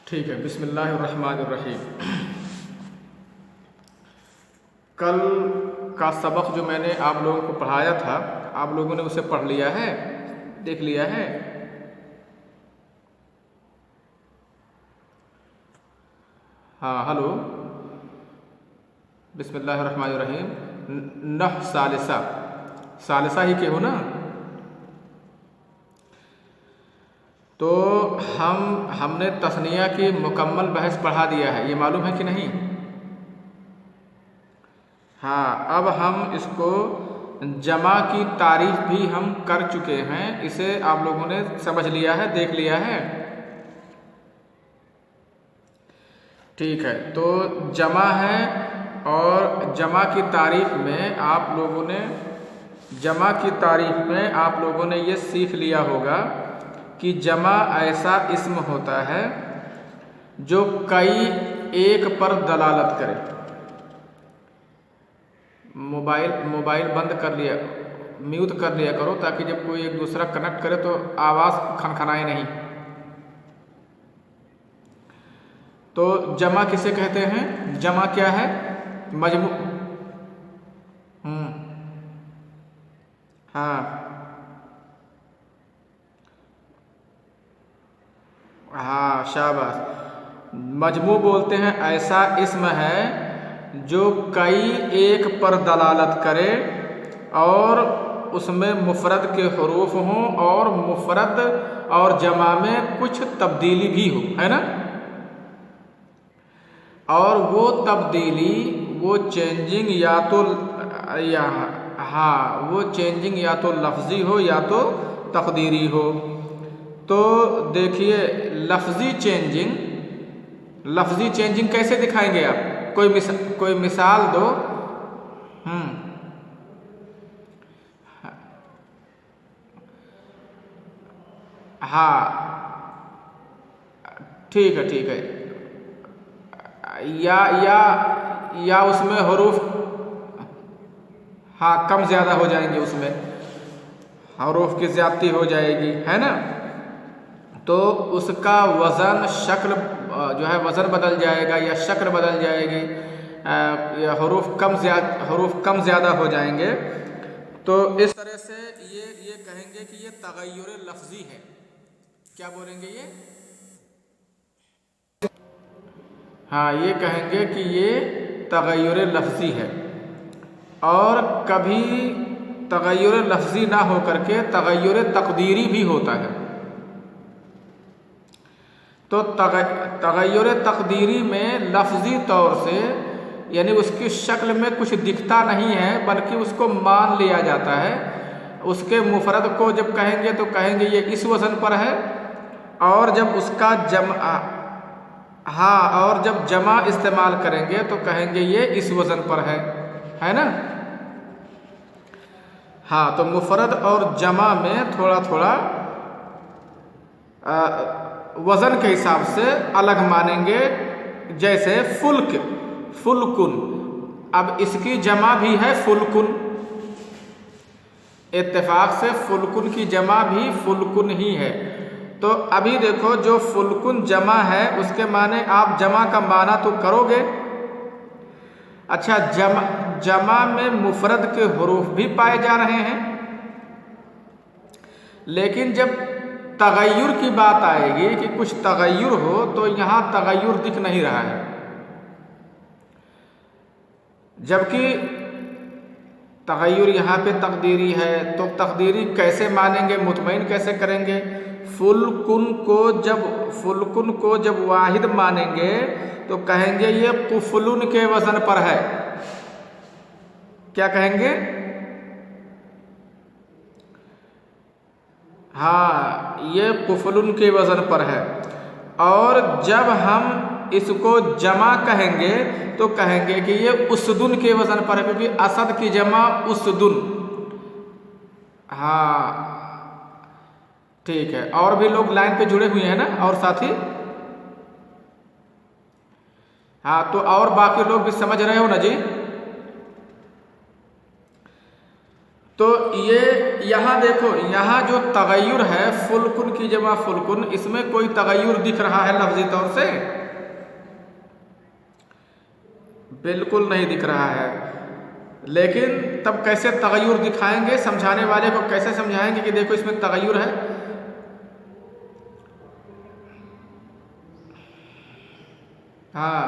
ٹھیک ہے، بسم اللہ الرحمن الرحیم۔ کل کا سبق جو میں نے آپ لوگوں کو پڑھایا تھا، آپ لوگوں نے اسے پڑھ لیا ہے، دیکھ لیا ہے؟ ہاں، ہلو، بسم اللہ الرحمن الرحیم۔ نح ثالثہ ہی کے ہو نا؟ تو ہم نے تثنیہ کی مکمل بحث پڑھا دیا ہے، یہ معلوم ہے کہ نہیں؟ ہاں، اب ہم اس کو جمع کی تعریف بھی ہم کر چکے ہیں، اسے آپ لوگوں نے سمجھ لیا ہے، دیکھ لیا ہے؟ ٹھیک ہے، تو جمع ہے، اور جمع کی تعریف میں آپ لوگوں نے یہ سیکھ لیا ہوگا کہ جمع ایسا اسم ہوتا ہے جو کئی ایک پر دلالت کرے۔ موبائل بند کر لیا، میوٹ کر لیا کرو، تاکہ جب کوئی ایک دوسرا کنیکٹ کرے تو آواز کھنکھنائے نہیں۔ تو جمع کسے کہتے ہیں؟ جمع کیا ہے؟ مجموع۔ ہاں ہاں، شاباش۔ مجموع بولتے ہیں ایسا اسم ہے جو کئی ایک پر دلالت کرے اور اس میں مفرد کے حروف ہوں اور مفرد اور جمع میں کچھ تبدیلی بھی ہو، ہے نا؟ اور وہ تبدیلی، وہ چینجنگ یا تو لفظی ہو یا تو تقدیری ہو۔ تو دیکھیے، لفظی چینجنگ کیسے دکھائیں گے آپ؟ کوئی مثال دو۔ ہاں، ٹھیک ہے، یا اس میں حروف کم زیادہ ہو جائیں گے، اس میں حروف کی زیادتی ہو جائے گی، ہے نا؟ تو اس کا وزن بدل جائے گا یا شکل بدل جائے گی، یا حروف کم زیادہ ہو جائیں گے۔ تو اس طرح سے یہ کہیں گے کہ یہ تغیر لفظی ہے۔ کیا بولیں گے یہ؟ ہاں، یہ کہیں گے کہ یہ تغیر لفظی ہے۔ اور کبھی تغیر لفظی نہ ہو کر کے تغیر تقدیری بھی ہوتا ہے۔ تو تغیر تقدیری میں لفظی طور سے، یعنی اس کی شکل میں کچھ دکھتا نہیں ہے، بلکہ اس کو مان لیا جاتا ہے۔ اس کے مفرد کو جب کہیں گے تو کہیں گے یہ اس وزن پر ہے، اور جب اس کا جمع استعمال کریں گے تو کہیں گے یہ اس وزن پر ہے نا؟ ہاں، تو مفرد اور جمع میں تھوڑا وزن کے حساب سے الگ مانیں گے۔ جیسے فلکن، اب اس کی جمع بھی ہے فلکن، اتفاق سے فلکن کی جمع بھی فلکن ہی ہے۔ تو ابھی دیکھو، جو فلکن جمع ہے اس کے معنی آپ جمع کا معنی تو کرو گے۔ اچھا، جمع میں مفرد کے حروف بھی پائے جا رہے ہیں، لیکن جب تغیر کی بات آئے گی کہ کچھ تغیر ہو، تو یہاں تغیر دکھ نہیں رہا ہے۔ جبکہ تغیر یہاں پہ تقدیری ہے، تو تقدیری کیسے مانیں گے، مطمئن کیسے کریں گے؟ فلکن کو جب واحد مانیں گے تو کہیں گے یہ قفلن کے وزن پر ہے۔ کیا کہیں گے؟ ہاں، یہ قفلن کے وزن پر ہے۔ اور جب ہم اس کو جمع کہیں گے تو کہیں گے کہ یہ اسدن کے وزن پر ہے، کیونکہ اسد کی جمع اسدن۔ ہاں، ٹھیک ہے، اور بھی لوگ لائن پہ جڑے ہوئے ہیں نا، اور ساتھی؟ ہاں، تو اور باقی لوگ بھی سمجھ رہے ہو نا جی؟ تو یہ یہاں دیکھو، یہاں جو تغیر ہے فلکن کی جمع فلکن، اس میں کوئی تغیر دکھ رہا ہے لفظی طور سے؟ بالکل نہیں دکھ رہا ہے۔ لیکن تب کیسے تغیر دکھائیں گے؟ سمجھانے والے کو کیسے سمجھائیں گے کہ دیکھو اس میں تغیر ہے؟ ہاں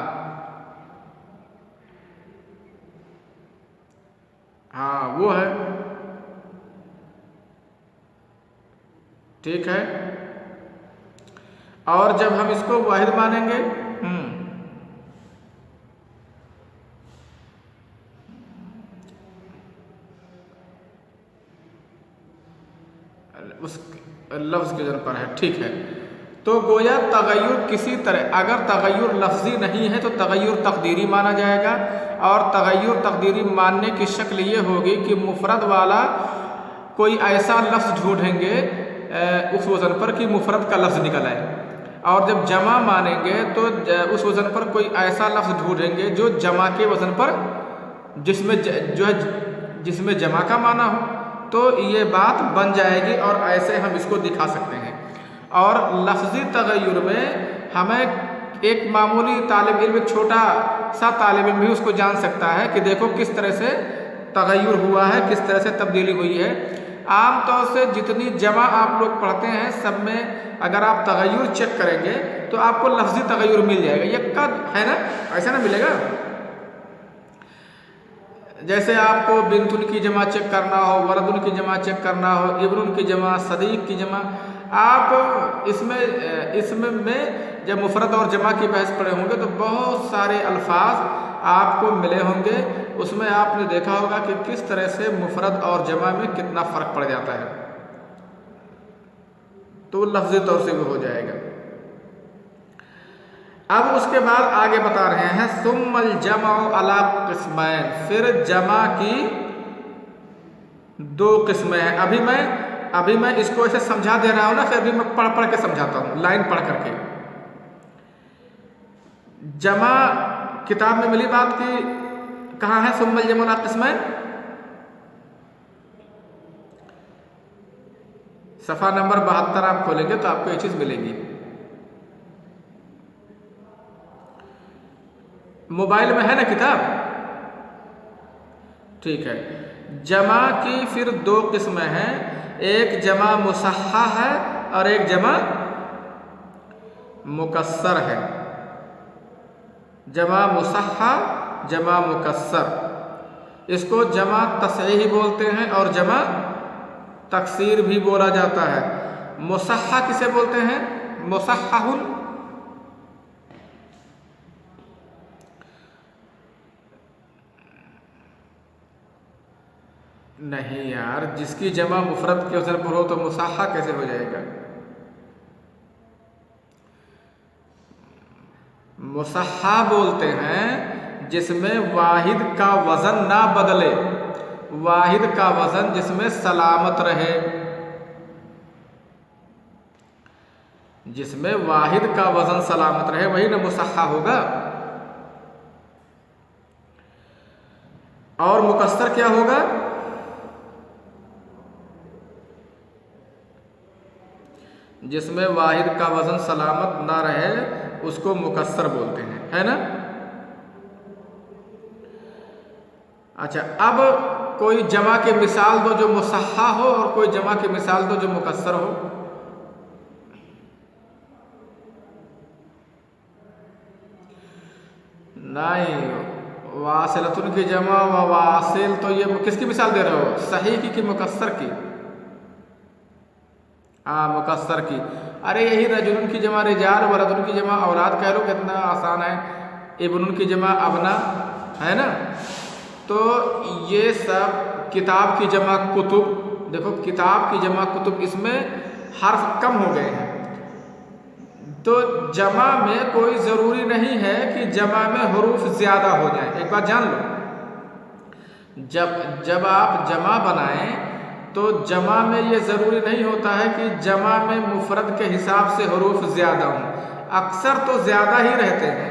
وہ ہے، ٹھیک ہے۔ اور جب ہم اس کو واحد مانیں گے، اس لفظ کے ذریعے پر ہے، ٹھیک ہے۔ تو گویا تغیر کسی طرح، اگر تغیر لفظی نہیں ہے تو تغیر تقدیری مانا جائے گا، اور تغیر تقدیری ماننے کی شکل یہ ہوگی کہ مفرد والا کوئی ایسا لفظ ڈھونڈیں گے اس وزن پر کہ مفرد کا لفظ نکل آئے، اور جب جمع مانیں گے تو اس وزن پر کوئی ایسا لفظ ڈھونڈیں گے جو جمع کے وزن پر جس میں جمع کا معنی ہو، تو یہ بات بن جائے گی، اور ایسے ہم اس کو دکھا سکتے ہیں۔ اور لفظی تغیر میں ہمیں ایک معمولی طالب علم، چھوٹا سا طالب علم بھی اس کو جان سکتا ہے کہ دیکھو کس طرح سے تغیر ہوا ہے، کس طرح سے تبدیلی ہوئی ہے۔ عام طور سے جتنی جمع آپ لوگ پڑھتے ہیں سب میں اگر آپ تغیر چیک کریں گے تو آپ کو لفظی تغیر مل جائے گا، یکا ہے نا، ایسا نہ ملے گا؟ جیسے آپ کو بنتن کی جمع چیک کرنا ہو، وردن کی جمع چیک کرنا ہو، ابن کی جمع، صدیق کی جمع، آپ اس میں جب مفرد اور جمع کی بحث پڑھے ہوں گے تو بہت سارے الفاظ آپ کو ملے ہوں گے، اس میں آپ نے دیکھا ہوگا کہ کس طرح سے مفرد اور جمع میں کتنا فرق پڑ جاتا ہے، تو لفظی طور سے بھی ہو جائے گا۔ اب اس کے بعد آگے بتا رہے ہیں ثم الجمع علی قسمین، پھر جمع کی دو قسمیں ہیں۔ ابھی میں اس کو ایسے سمجھا دے رہا ہوں نا، پھر ابھی میں پڑھ کے سمجھاتا ہوں، لائن پڑھ کر کے۔ جمع کتاب میں ملی بات کی کہاں ہے؟ ثم الجمع علی قسمین، صفحہ نمبر 72 آپ کھولیں گے تو آپ کو یہ چیز ملے گی۔ موبائل میں ہے نا کتاب؟ ٹھیک ہے۔ جمع کی پھر دو قسمیں ہیں، ایک جمع مصحح ہے اور ایک جمع مکسر ہے۔ جمع مصحح، جمع مکسر، اس کو جمع تصحیح بولتے ہیں اور جمع تکسیر بھی بولا جاتا ہے۔ مصحح کسے بولتے ہیں؟ مصحح نہیں یار، جس کی جمع مفرد کے وزن پر ہو تو مصحح کیسے ہو جائے گا؟ مصحح بولتے ہیں جس میں واحد کا وزن نہ بدلے، واحد کا وزن جس میں سلامت رہے، جس میں واحد کا وزن سلامت رہے وہی نہ مصحح ہوگا۔ اور مکسر کیا ہوگا؟ جس میں واحد کا وزن سلامت نہ رہے اس کو مکسر بولتے ہیں، ہے نا؟ اچھا، اب کوئی جمع کی مثال دو جو مصحح ہو اور کوئی جمع کی مثال دو جو مکسر ہو۔ نہیں، واصلتن کی جمع و واصل، تو یہ کس کی مثال دے رہے ہو؟ صحیح کی کہ مکسر کی؟ ہاں مکسر کی۔ ارے یہی رجل کی جمع رجال، ولد کی جمع اولاد کہہ لو، کتنا آسان ہے۔ ابن کی جمع ابنا، ہے نا؟ تو یہ سب کتاب کی جمع کتب، دیکھو کتاب کی جمع کتب، اس میں حرف کم ہو گئے ہیں، تو جمع میں کوئی ضروری نہیں ہے کہ جمع میں حروف زیادہ ہو جائیں۔ ایک بات جان لو، جب آپ جمع بنائیں تو جمع میں یہ ضروری نہیں ہوتا ہے کہ جمع میں مفرد کے حساب سے حروف زیادہ ہوں، اکثر تو زیادہ ہی رہتے ہیں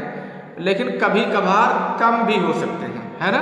لیکن کبھی کبھار کم بھی ہو سکتے ہیں، ہے نا؟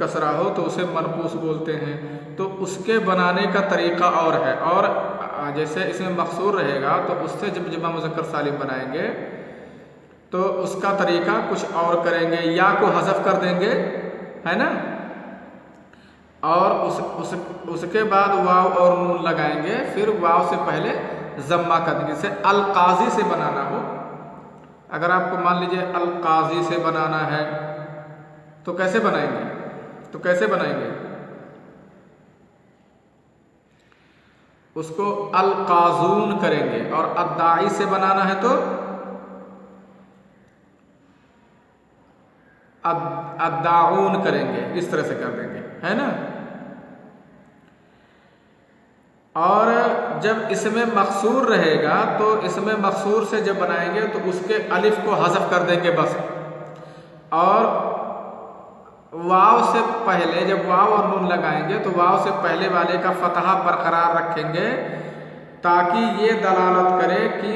کسرہ ہو تو اسے منقوص بولتے ہیں. تو اس کے بنانے کا طریقہ اور ہے. اور جیسے اس میں مقصور رہے گا تو اس سے جب جمع مذکر سالم بنائیں گے تو اس کا طریقہ کچھ اور کریں گے. یا کو حذف کر دیں گے, ہے نا, اور اس کے بعد واو اور نون لگائیں گے. پھر واو سے پہلے ضمہ کر دیں گے. جیسے القاضی سے بنانا ہو, اگر آپ کو مان لیجئے القاضی سے بنانا ہے تو کیسے بنائیں گے؟ اس کو القاضون کریں گے. اور الداعی سے بنانا ہے تو الداعون کریں گے. اس طرح سے کر دیں گے, ہے نا. اور جب اس میں مقصور رہے گا تو اس میں مقصور سے جب بنائیں گے تو اس کے الف کو حذف کر دیں گے بس. اور واو سے پہلے جب واو اور نون لگائیں گے تو واو سے پہلے والے کا فتحہ برقرار رکھیں گے تاکہ یہ دلالت کرے کہ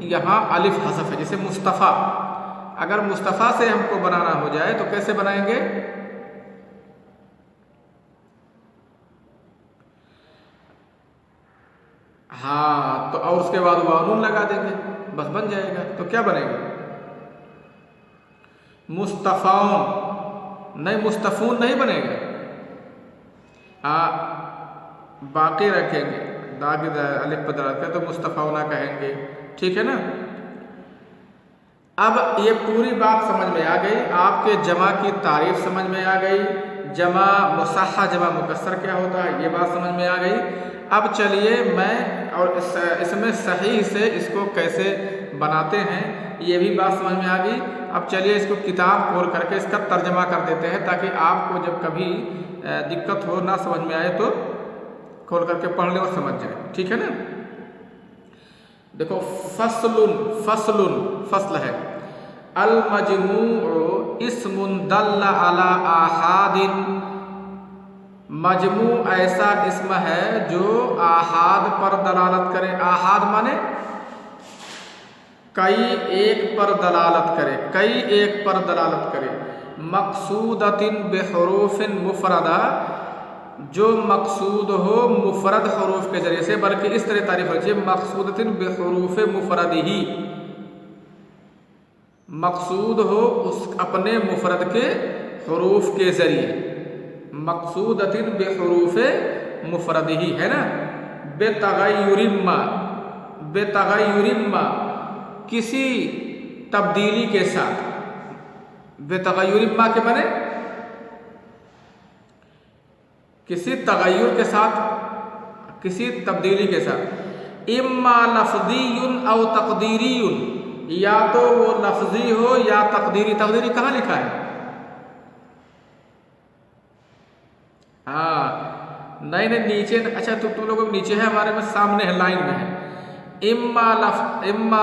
یہاں الف حذف ہے. جیسے مصطفیٰ, اگر مصطفیٰ سے ہم کو بنانا ہو جائے تو کیسے بنائیں گے؟ ہاں, تو اور اس کے بعد واو نون لگا دیں گے, بس بن جائے گا. تو کیا بنے گا؟ مصطفون نہیں, مصطفون نہیں بنے گا. باقی رکھیں گے داغ الف پر دلالت کرے تو مصطفونا کہیں گے. ٹھیک ہے نا. اب یہ پوری بات سمجھ میں آ گئی. آپ کے جمع کی تعریف سمجھ میں آ گئی. جمع مصحح جمع مکسر کیا ہوتا ہے یہ بات سمجھ میں آ گئی. اب چلیے میں اور اس میں صحیح سے اس کو کیسے بناتے ہیں یہ بھی بات سمجھ میں آ گئی. اب چلیے اس کو کتاب کھول کر کے اس کا ترجمہ کر دیتے ہیں تاکہ آپ کو جب کبھی دقت ہو, نہ سمجھ میں آئے تو کھول کر کے پڑھ لیں اور سمجھ جائیں. ٹھیک ہے نا. دیکھو, فصل ہے. المجموع اسم دل علی آحاد, مجموع ایسا اسم ہے جو آحاد پر دلالت کرے. آحاد مانے کئی ایک پر دلالت کرے. مقصودۃ بحروف مفردہ, جو مقصود ہو مفرد حروف کے ذریعے سے, بلکہ اس طرح تعریف ہوتی ہے مقصودۃ بحروف مفردہ, مقصود ہو اس اپنے مفرد کے حروف کے ذریعے. مقصودۃ بحروف مفردہ, ہے نا. بتغیر ما کسی تبدیلی کے ساتھ. بتغیر ما کے معنی کسی تغیر کے ساتھ, کسی تبدیلی کے ساتھ. اما لفظی او تقدیری, یا تو وہ لفظی ہو یا تقدیری. تقدیری کہاں لکھا ہے؟ ہاں نہیں نیچے. اچھا تو تم لوگوں نیچے ہے, ہمارے میں سامنے ہے, لائن میں ہے. اما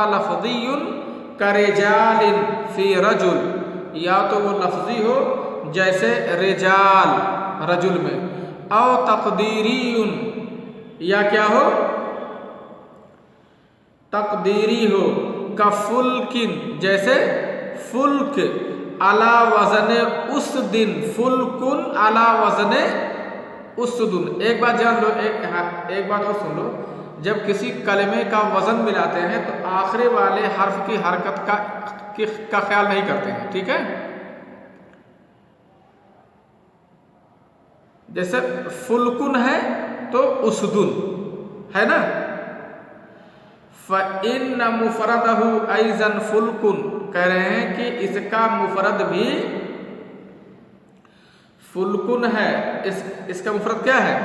لفظی کرجال فی رجل, یا تو وہ لفظی ہو جیسے رجال رجل میں. او تقدیری, یا کیا ہو تقدیری ہو. کفلکن جیسے فلک, علی وزن اسدن, فلکن علی وزن اسدن. ایک بات جان لو, ایک بات اور سن لو. جب کسی کلمے کا وزن ملاتے ہیں تو آخری والے حرف کی حرکت کا خیال نہیں کرتے ہیں. ٹھیک ہے. جیسے فلکن ہے تو اسدن, ہے نا. فَإِنَّ مُفْرَدَهُ أَيْضًا فُلْكٌ, کہہ رہے ہیں کہ اس کا مفرد بھی فلکن ہے. اس کا مفرد کیا ہے؟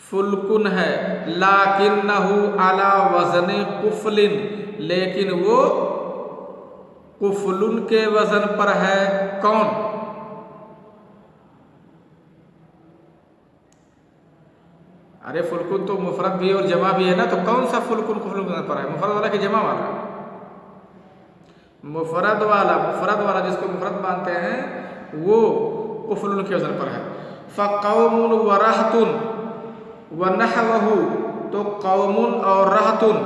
فلکن ہے. لَكِنَّهُ عَلَى وَزْنِ قُفْلٍ, لیکن وہ قفلن کے وزن پر ہے. کون؟ ارے فلکن تو مفرد بھی اور جمع بھی ہے نا, تو کون سا فلکن قفلن کے وزن پر ہے؟ مفرد والا کہ جمع والا؟ مفرد والا جس کو مفرد مانتے ہیں وہ قفلن کے وزن پر ہے. فَقَوْمٌ وَرَهْتٌ وَنَحْوَهُ, تو قوم اور رہتن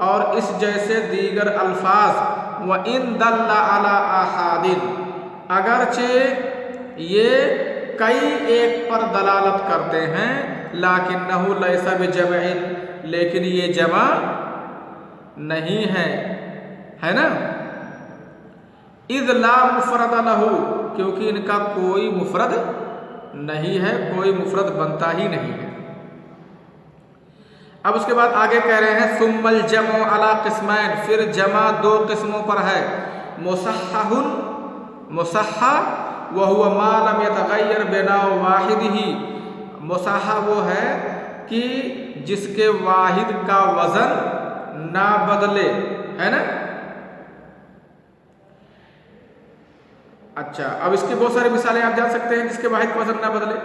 اور اس جیسے دیگر الفاظ. وَإِن دَلَّ عَلَى آحَادٍ, اگرچہ یہ کئی ایک پر دلالت کرتے ہیں، لکنہ لیس بجمع، لیکن یہ جمع نہیں ہے نا، اذ لا مفرد لہ، کیونکہ ان کا کوئی مفرد نہیں ہے، کوئی مفرد بنتا ہی نہیں ہے۔ اب اس کے بعد آگے کہہ رہے ہیں ثم الجمع علی قسمین، پھر جمع دو قسموں پر ہے، مصحح، مصحح وہو ما لم يتغیر بناء واحدہ، مصحح وہ ہے کہ جس کے واحد کا وزن نہ بدلے، ہے نا۔ اچھا، اب اس کی بہت ساری مثالیں آپ جان سکتے ہیں جس کے واحد کا وزن نہ بدلے۔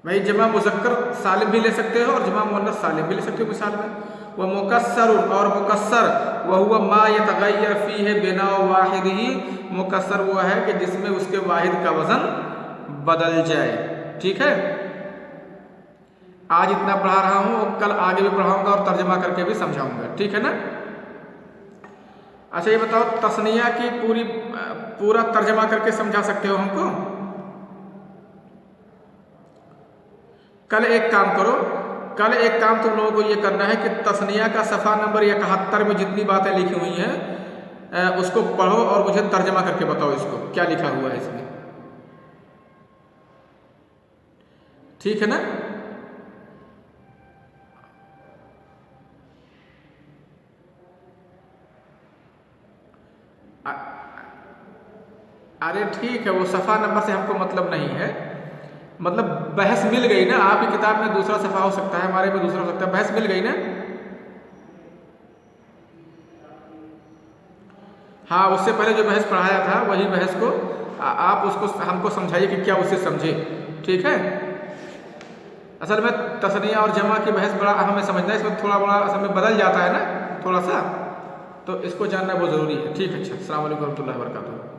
بھائی جمع مذکر سالم بھی لے سکتے ہو اور جمع مؤنث سالم بھی لے سکتے ہو مثال میں۔ وہ مکسر، اور مکسر وہو ما یتغیر فیہ بناء واحدہ، مکسر وہ ہے کہ جس میں اس کے واحد کا وزن بدل جائے، ٹھیک ہے۔ آج اتنا پڑھا رہا ہوں اور کل آگے بھی پڑھاؤں گا اور ترجمہ کر کے بھی سمجھاؤں گا، ٹھیک ہے نا۔ اچھا یہ بتاؤ تثنیہ کی پورا ترجمہ کر کے سمجھا سکتے ہو ہم کو؟ کل ایک کام کرو، کل ایک کام تم لوگوں کو یہ کرنا ہے کہ تثنیہ کا صفحہ نمبر 71 میں جتنی باتیں لکھی ہوئی ہیں اس کو پڑھو اور مجھے ترجمہ کر کے بتاؤ اس کو کیا لکھا ہوا ہے اس میں، ٹھیک ہے نا۔ ارے ٹھیک ہے، وہ صفحہ نمبر سے ہم کو مطلب نہیں ہے، مطلب بحث مل گئی نا۔ آپ کی کتاب میں دوسرا صفحہ ہو سکتا ہے، ہمارے میں دوسرا ہو سکتا ہے، بحث مل گئی نا۔ ہاں اس سے پہلے جو بحث پڑھایا تھا وہی بحث کو آپ اس کو ہم کو سمجھائیے کہ کیا اسے سمجھے، ٹھیک ہے۔ اصل میں تثنیہ اور جمع کی بحث بڑا اہم ہے سمجھنا، اس میں تھوڑا بڑا اصل میں بدل جاتا ہے نا تھوڑا سا، تو اس کو جاننا بہت ضروری ہے، ٹھیک ہے۔ اچھا، السلام علیکم ورحمۃ اللہ وبرکاتہ۔